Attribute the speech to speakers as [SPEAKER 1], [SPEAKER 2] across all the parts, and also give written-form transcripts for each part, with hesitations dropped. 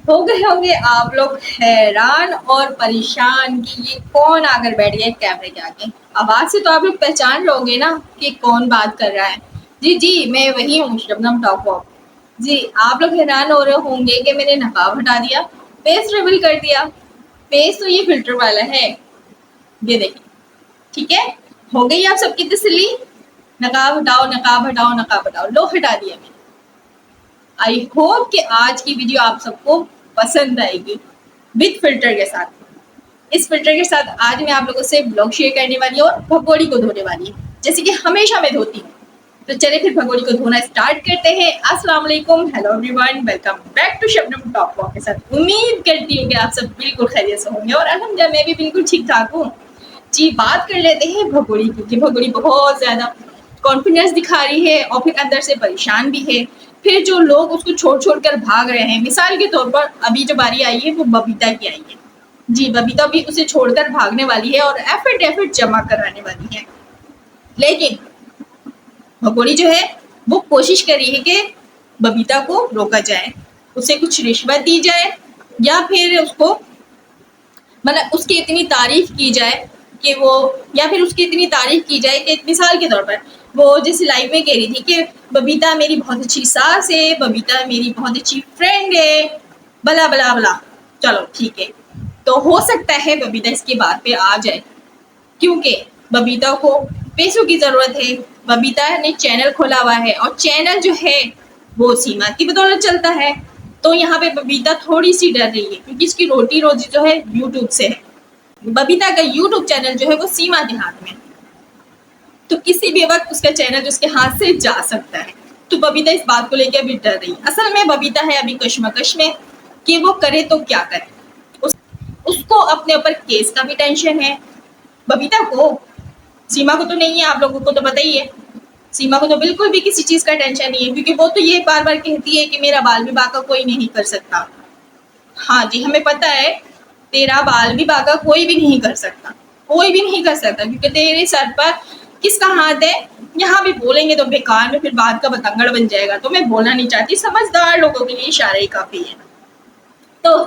[SPEAKER 1] हो गए होंगे आप लोग हैरान और परेशान कि ये कौन आकर बैठ गया कैमरे के आगे। आवाज से तो आप लोग पहचान लोगे ना कि कौन बात कर रहा है। जी जी, मैं वही हूँ, शबनम टॉप वॉप। जी, आप लोग हैरान हो रहे होंगे कि मैंने नकाब हटा दिया, फेस रिवील कर दिया। फेस तो ये फिल्टर वाला है, ये देखिए। ठीक है, हो गई आप सबकी तसल्ली। नकाब हटाओ, नकाब हटाओ, नकाब हटाओ, लो हटा दिया मैंने। आई होप कि आज की वीडियो आप सबको पसंद आएगी विद फिल्टर के साथ। इस फिल्टर के साथ आज मैं आप लोगों से ब्लॉग शेयर करने वाली हूँ और भगोड़ी को धोने वाली हूँ, जैसे कि हमेशा मैं धोती हूँ। तो चलिए फिर भगोड़ी को धोना स्टार्ट करते हैं। अस्सलाम वालेकुम, hello everyone, welcome back to Shabnam top walk के साथ। उम्मीद करती हूँ कि आप सब बिल्कुल खैरियत से होंगे और अल्हम्दुलिल्लाह मैं भी बिल्कुल ठीक ठाक हूँ। जी, बात कर लेते हैं भगोड़ी की कि भगोड़ी बहुत ज्यादा कॉन्फिडेंस दिखा रही है और फिर अंदर से परेशान भी है। फिर जो लोग उसको छोड़ छोड़ कर भाग रहे हैं, मिसाल के तौर पर अभी जो बारी आई है वो बबीता की आई है। जी, बबीता भी उसे छोड़कर भागने वाली है और एफर्ट जमा कराने वाली है। लेकिन भगोड़ी जो है वो कोशिश कर रही है कि बबीता को रोका जाए, उसे कुछ रिश्वत दी जाए या फिर उसको मतलब उसकी इतनी तारीफ की जाए कि वो, या फिर उसकी इतनी तारीफ की जाए कि मिसाल के तौर पर वो जैसे लाइव में कह रही थी कि बबीता मेरी बहुत अच्छी सास है, बबीता मेरी बहुत अच्छी फ्रेंड है, बला बला बला। चलो ठीक है, तो हो सकता है बबीता इसकी बात पे आ जाए, क्योंकि बबीता को पैसों की जरूरत है। बबीता ने चैनल खोला हुआ है और चैनल जो है वो सीमा की बदौलत चलता है। तो यहाँ पे बबीता थोड़ी सी डर रही है क्योंकि इसकी रोटी रोजी जो है यूट्यूब से है। बबीता का यूट्यूब चैनल जो है वो सीमा के हाथ में, तो किसी भी वक्त उसका चैनल उसके हाथ से जा सकता है। तो बबीता इस बात को लेकर अभी डर रही है। असल में बबीता है अभी कश्मकश में कि वो करे तो क्या करे। उसको अपने ऊपर केस का भी टेंशन है। बबीता को, सीमा को तो नहीं है, आप लोगों को तो पता ही है। सीमा को तो बिल्कुल भी किसी चीज का टेंशन नहीं है क्योंकि वो तो ये बार बार कहती है कि मेरा बाल विवाह का कोई नहीं कर सकता। हाँ जी, हमें पता है तेरा बाल विवाह का कोई भी नहीं कर सकता, कोई भी नहीं कर सकता क्योंकि तेरे सर पर किसका हाथ है। यहाँ भी बोलेंगे तो बेकार में फिर बात का बतंगड़ बन जाएगा, तो मैं बोलना नहीं चाहती। समझदार लोगों के लिए इशारे ही काफी है। तो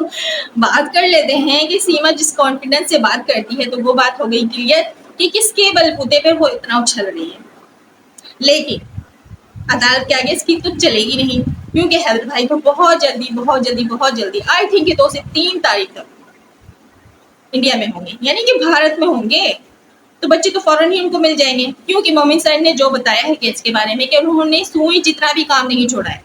[SPEAKER 1] बात कर लेते हैं कि सीमा जिस कॉन्फिडेंस से बात करती है, तो वो बात हो गई क्लियर कि किसके बलबूते पे वो इतना उछल रही है। लेकिन अदालत के आगे इसकी तो चलेगी नहीं क्योंकि हैदर भाई तो बहुत जल्दी बहुत जल्दी बहुत जल्दी, आई थिंक 2 से 3 तारीख तक इंडिया में होंगे, यानी कि भारत में होंगे। तो बच्चे तो फौरन ही उनको मिल जाएंगे क्योंकि मोमिन सर ने जो बताया है केस के बारे में कि उन्होंने सुई जितना भी काम नहीं छोड़ा है,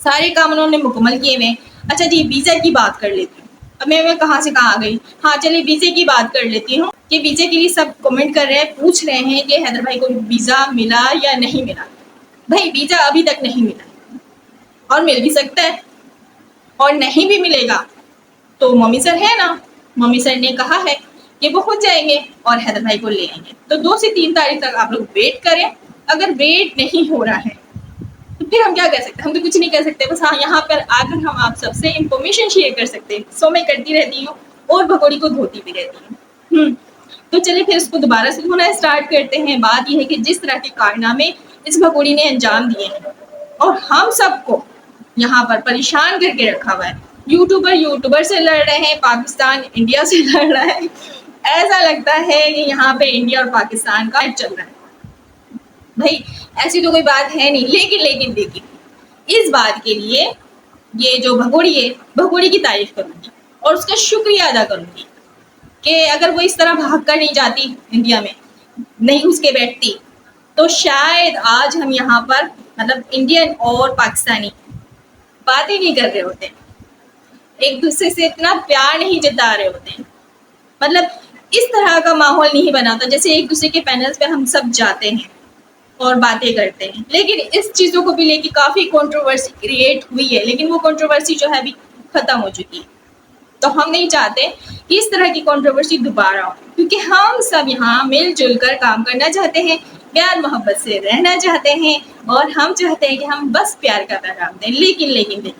[SPEAKER 1] सारे काम उन्होंने मुकम्मल किए हुए। अच्छा जी, वीजा की बात कर लेती हूँ। अब मैं कहाँ से कहाँ आ गई। हाँ चलिए, वीजे की बात कर लेती हूँ कि वीजे के लिए सब कमेंट कर रहे हैं, पूछ रहे हैं कि हैदर भाई को वीजा मिला या नहीं मिला। भाई वीजा अभी तक नहीं मिला और मिल भी सकता है और नहीं भी मिलेगा तो मम्मी सर है ना, मम्मी सर ने कहा है कि वो खुद जाएंगे और हैदर भाई को ले आएंगे। तो 2 से 3 तारीख तक आप लोग वेट करें। अगर वेट नहीं हो रहा है तो फिर हम क्या कर सकते हैं, हम तो कुछ नहीं कर सकते। बस हाँ, यहाँ पर आकर हम आप सबसे इंफॉर्मेशन शेयर कर सकते हैं। सो मैं करती रहती हूँ और भगोड़ी को धोती भी रहती हूँ। तो चलिए फिर उसको दोबारा से धोना स्टार्ट करते हैं। बात यह है कि जिस तरह के कारनामे इस भगोड़ी ने अंजाम दिए हैं और हम सबको यहाँ पर परेशान करके रखा हुआ है। यूट्यूबर से लड़ रहे हैं, पाकिस्तान इंडिया से लड़ रहा है। ऐसा लगता है कि यहाँ पे इंडिया और पाकिस्तान का चल रहा है। भाई ऐसी तो कोई बात है नहीं, लेकिन इस बात के लिए ये जो भगोड़ी है, भगोड़ी की तारीफ करूंगी और उसका शुक्रिया अदा करूंगी कि अगर वो इस तरह भाग कर नहीं जाती इंडिया में, नहीं घुस के बैठती, तो शायद आज हम यहाँ पर मतलब इंडियन और पाकिस्तानी बात ही नहीं कर रहे होते, एक दूसरे से इतना प्यार नहीं जता रहे होते, मतलब इस तरह का माहौल नहीं बनाता जैसे एक दूसरे के पैनल्स पे हम सब जाते हैं और बातें करते हैं। लेकिन इस चीज़ों को भी लेके काफ़ी कंट्रोवर्सी क्रिएट हुई है, लेकिन वो कंट्रोवर्सी जो है अभी ख़त्म हो चुकी है। तो हम नहीं चाहते कि इस तरह की कंट्रोवर्सी दोबारा हो, क्योंकि हम सब यहाँ मिलजुल कर काम करना चाहते हैं, प्यार मोहब्बत से रहना चाहते हैं और हम चाहते हैं कि हम बस प्यार का पैगाम दें। लेकिन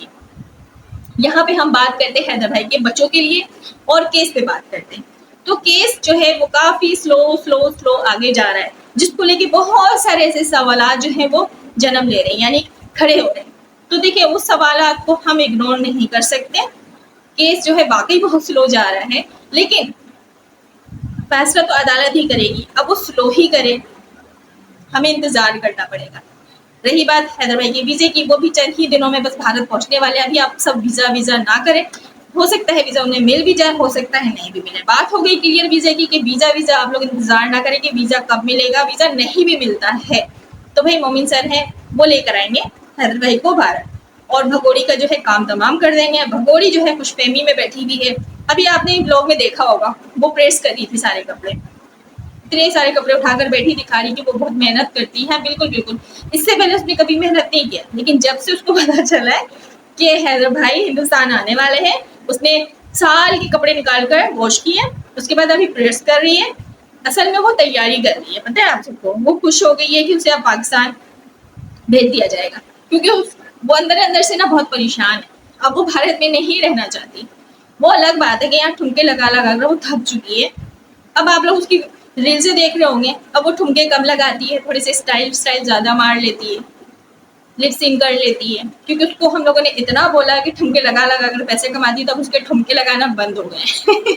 [SPEAKER 1] यहाँ पे हम बात करते हैं हैदर भाई के बच्चों के लिए और केस पे बात करते हैं। तो केस जो है वो काफ़ी स्लो आगे जा रहा है, जिसको लेके बहुत सारे ऐसे सवाल जो हैं वो जन्म ले रहे हैं, यानी खड़े हो रहे हैं। तो देखिए उस सवालात को हम इग्नोर नहीं कर सकते। केस जो है वाकई बहुत स्लो जा रहा है, लेकिन फैसला तो अदालत ही करेगी। अब वो स्लो ही करे, हमें इंतजार करना पड़ेगा। रही बात हैदर भाई के वीजे की, वो भी चंद ही दिनों में बस भारत पहुंचने वाले हैं। अभी आप सब वीजा वीजा ना करें, हो सकता है वीजा उन्हें मिल भी जाए, हो सकता है नहीं भी मिले। बात हो गई क्लियर वीजा की कि वीजा वीजा आप लोग इंतजार ना करें कि वीजा कब मिलेगा। वीजा नहीं भी मिलता है तो भाई मोमिन सर है वो लेकर आएंगे हैदर भाई को भारत, और भगोड़ी का जो है काम तमाम कर देंगे। भगोड़ी जो है खुशफहमी में बैठी हुई है। अभी आपने ब्लॉग में देखा होगा, वो प्रेस कर रही थी सारे कपड़े, इतने सारे कपड़े उठाकर बैठी दिखा रही कि वो बहुत मेहनत करती है। बिल्कुल बिल्कुल, इससे पहले उसने कभी मेहनत नहीं किया, लेकिन जब से उसको पता चला है कि हैदर भाई हिंदुस्तान आने वाले हैं, उसने साल के कपड़े निकाल कर वॉश किए, उसके बाद अभी प्रेस कर रही है। असल में वो तैयारी कर रही है, पता है आप सबको। वो खुश हो गई है कि उसे अब पाकिस्तान भेज दिया जाएगा, क्योंकि वो अंदर अंदर से ना बहुत परेशान है। अब वो भारत में नहीं रहना चाहती। वो अलग बात है कि यहाँ ठुमके लगा लगा कर वो थक चुकी है। अब आप लोग उसकी रील से देख रहे होंगे, अब वो ठुमके कम लगाती है, थोड़े से स्टाइल ज्यादा मार लेती है, लिप सिंक कर लेती है, क्योंकि उसको हम लोगों ने इतना बोला कि ठुमके लगा लगा कर पैसे कमाती, तब उसके ठुमके लगाना बंद हो गए।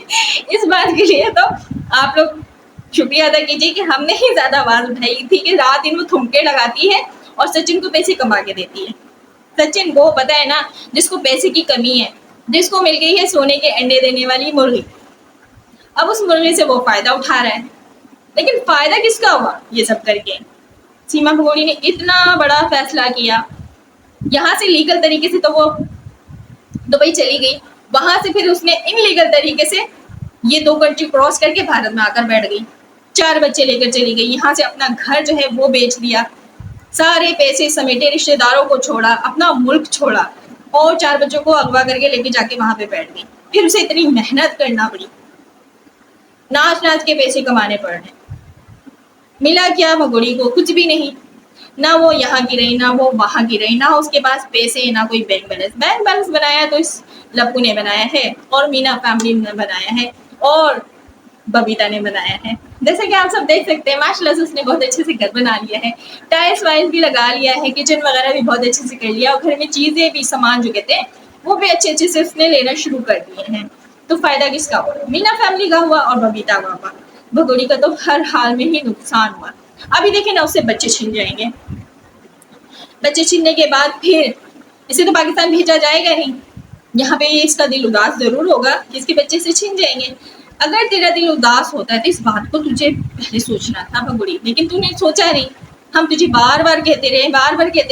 [SPEAKER 1] इस बात के लिए तो आप लोग शुक्रिया अदा कीजिए कि हमने ही ज्यादा आवाज उठाई थी कि रात दिन वो ठुमके लगाती है और सचिन को पैसे कमा के देती है। सचिन वो पता है ना, जिसको पैसे की कमी है, जिसको मिल गई है सोने के अंडे देने वाली मुर्गी, अब उस मुर्गी से वो फायदा उठा रहा है। लेकिन फायदा किसका हुआ ये सब करके? सीमा भगोड़ी ने इतना बड़ा फैसला किया, यहाँ से लीगल तरीके से तो वो दुबई चली गई, वहां से फिर उसने इनलीगल तरीके से ये 2 कंट्री क्रॉस करके भारत में आकर बैठ गई, 4 बच्चे लेकर चली गई, यहाँ से अपना घर जो है वो बेच दिया, सारे पैसे समेटे, रिश्तेदारों को छोड़ा, अपना मुल्क छोड़ा और 4 बच्चों को अगवा करके लेके जाके वहां पे बैठ गई। फिर उसे इतनी मेहनत करना पड़ी, नाच नाच के पैसे कमाने पड़ रहे। मिला क्या भगोड़ी को? कुछ भी नहीं। ना वो यहाँ की रही, ना वो वहां की रही, ना उसके पास पैसे, ना कोई बैंक बैलेंस। बैंक बैलेंस बनाया तो इस लप्पू ने बनाया है, और मीना फैमिली ने बनाया है, और बबीता ने बनाया है। जैसे कि आप सब देख सकते हैं, माशाल्लाह से उसने बहुत अच्छे से घर बना लिया है, टाइल्स वाइल्स भी लगा लिया है, किचन वगैरह भी बहुत अच्छे से कर लिया, और घर में चीजें भी, सामान जो कहते हैं वो भी अच्छे अच्छे से उसने लेना शुरू कर दिए हैं। तो फायदा किसका हुआ? मीना फैमिली का हुआ और बबीता का हुआ। भगोड़ी का तो हर हाल में ही नुकसान हुआ। अभी देखिए ना, उससे बच्चे छिन जाएंगे। बच्चे छीनने के बाद फिर इसे तो पाकिस्तान भेजा जाएगा नहीं, यहाँ पे इसका दिल उदास जरूर होगा कि इसके बच्चे से छीन जाएंगे। अगर तेरा दिल उदास होता है तो इस बात को तुझे पहले सोचना था भगोड़ी, लेकिन तूने सोचा नहीं। हम तुझे बार बार कहते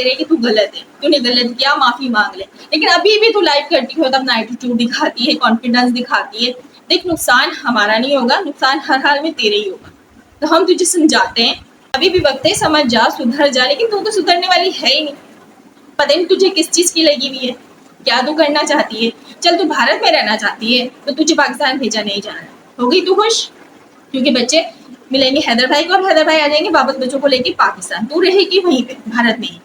[SPEAKER 1] रहे कि तू गलत है, तूने गलत किया, माफी मांग ले, लेकिन अभी भी तू लाइव करती हो, तब अपना एटीट्यूड दिखाती है, कॉन्फिडेंस दिखाती है। देख, नुकसान हमारा नहीं होगा, नुकसान हर हाल में तेरे ही होगा। तो हम तुझे समझाते हैं, अभी भी वक्त है, समझ जा, सुधर जा, लेकिन तू तो सुधरने वाली है ही नहीं। पता नहीं तुझे किस चीज की लगी हुई है, क्या तू करना चाहती है? चल, तू भारत में रहना चाहती है तो तुझे पाकिस्तान भेजा नहीं जा रहा। हो गई तू खुश? क्योंकि बच्चे मिलेंगे हैदर भाई को, और हैदर भाई आ जाएंगे वापस बच्चों को लेके पाकिस्तान। तू रहेगी वहीं पे भारत में ही,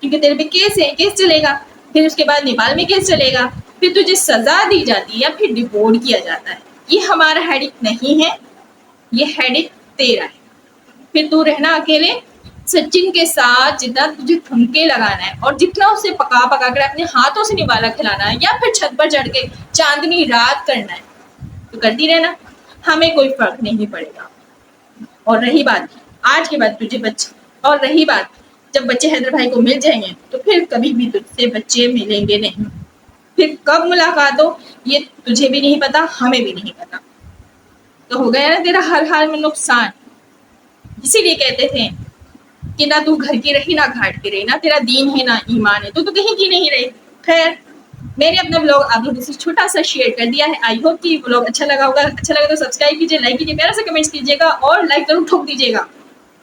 [SPEAKER 1] क्योंकि तेरे पे केस है, केस चलेगा, फिर उसके बाद नेपाल में केस चलेगा, फिर तुझे सजा दी जाती है या फिर डिपोर्ट किया जाता है। ये हमारा हेडिक नहीं है, ये हेडिक तेरा है। फिर तू रहना अकेले सचिन के साथ, जितना तुझे ठुमके लगाना है और जितना उसे पका पका कर अपने हाथों से निवाला खिलाना है, या फिर छत पर चढ़ के चांदनी रात करना है, तो करती रहना, हमें कोई फर्क नहीं पड़ेगा। और रही बात आज के बाद तुझे बच्चे, और रही बात जब बच्चे हैदर भाई को मिल जाएंगे तो फिर कभी भी तुझसे बच्चे मिलेंगे नहीं। फिर कब मुलाकात हो ये तुझे भी नहीं पता, हमें भी नहीं पता। तो हो गया ना तेरा हर हाल में नुकसान। इसीलिए कहते थे कि ना तू घर की रही, ना घाट की रही, ना तेरा दीन है ना ईमान है, तो कहीं की नहीं रही। खैर, मैंने अपना ब्लॉग आप लोगों से छोटा सा शेयर कर दिया है। आई होप कि ब्लॉग अच्छा लगा होगा। अच्छा लगा तो सब्सक्राइब कीजिए, लाइक कीजिए, प्यारा सा कमेंट्स कीजिएगा और लाइक जरूर ठोक दीजिएगा।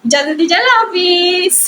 [SPEAKER 1] इजाजत दीजिए, अल्लाह हाफिज।